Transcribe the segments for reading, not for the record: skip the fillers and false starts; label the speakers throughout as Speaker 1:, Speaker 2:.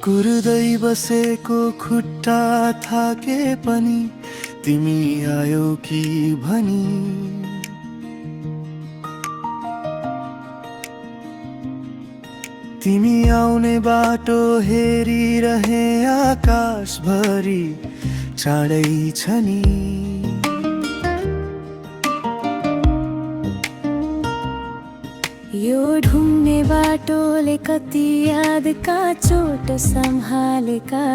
Speaker 1: कुर्दै बसेको खुट्टा थाके पनि तिमी आयो कि भनी। तिमी आउने बाटो हेरिरहे आकाशभरि चाँडै छ नि।
Speaker 2: यो ढुङ्ने बाटोले कति यादका चोट सम्हालेका,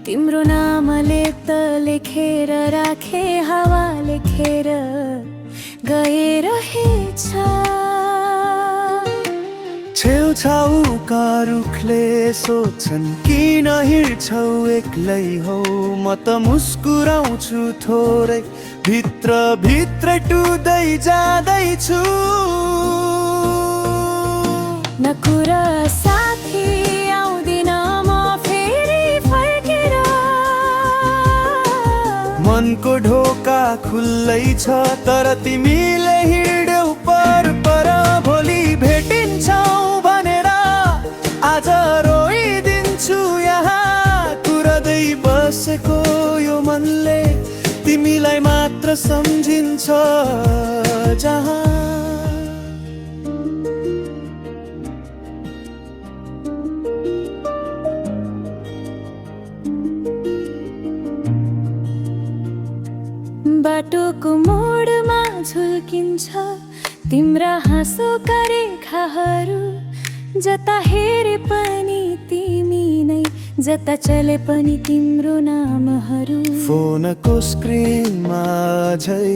Speaker 2: तिम्रो नामले त लेखेर राखे हावा लेखेर गइरहेछ।
Speaker 1: छेउछाउका रुखले सोध्छन् किन हिँड्छौ एक्लै हौ, म त मुस्कुराउँछु थोरै भित्र भित्र टुट्दै जाँदैछु।
Speaker 2: न कुरा साथी आउँदिन म फेरि फर्केर,
Speaker 1: मनको ढोका खुल्लै छ तर तिमीले हिँड्यौ पर पर। भोलि भेटिन्छौ भनेर आज रोइदिन्छु यहाँ, कुरदै बसेको यो मनले तिमीलाई मात्र सम्झिन्छ जहाँ।
Speaker 2: बाटोको मोडमा झुल्किन्छ तिम्रा हाँसोका रेखाहरू, जता हेरे पनि तिमी नै, जता चले पनि तिम्रो नामहरू।
Speaker 1: फोनको स्क्रिनमा अझै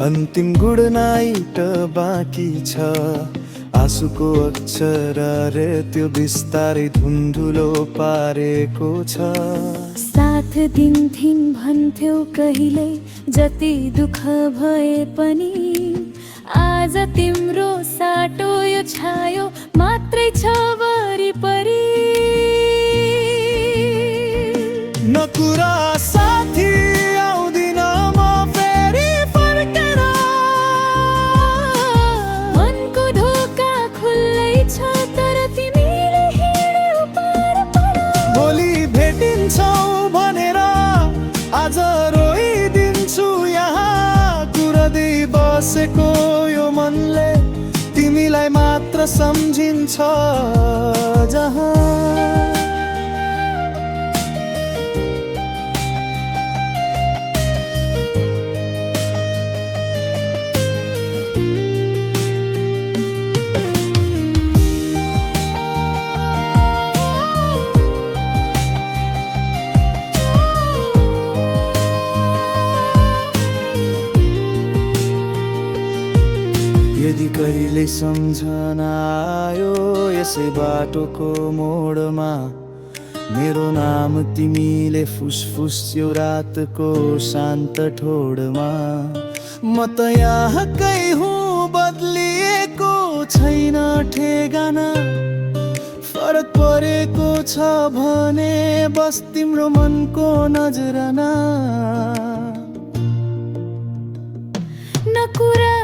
Speaker 1: अन्तिम गुड नाइट बाँकी छ, आँसुको अक्षरले त्यो बिस्तारै धुन्धुलो पारेको छ।
Speaker 2: साथ दिन्थिन् भन्थ्यौ कहिल्यै जति दुःख भए पनि, आज तिम्रो साटो यो छायो मात्रै छ वरिपरि।
Speaker 1: न कुरा साथी आउँदिन म फेरि फर्केर,
Speaker 2: मनको ढोका खुल्लै छ तर तिमीले हिँड्यौ पर पर।
Speaker 1: भोलि भेटिन्छौ भनेर आज रोइदिन्छु यहाँ, कुरदै बसेको यो मनले तिमीलाई मात्र सम्झिन्छ जहाँ। यदि कहिले सम्झना आयो यसै बाटोको मोडमा, मेरो नाम तिमीले फुसफुस यो रातको शान्त ठोडमा। म त यहाँकै हुँ बदलिएको छैन ठेगाना, फरक परेको छ भने बस तिम्रो मनको नजराना।
Speaker 2: न कुरा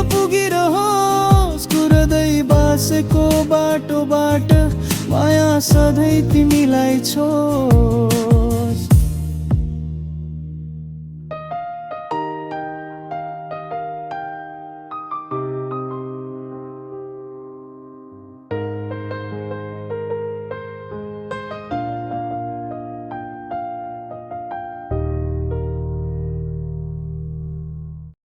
Speaker 2: पुगिरहोस्, कुरदै बसेको बाटोबाट माया सधैँ तिमीलाई छोस्।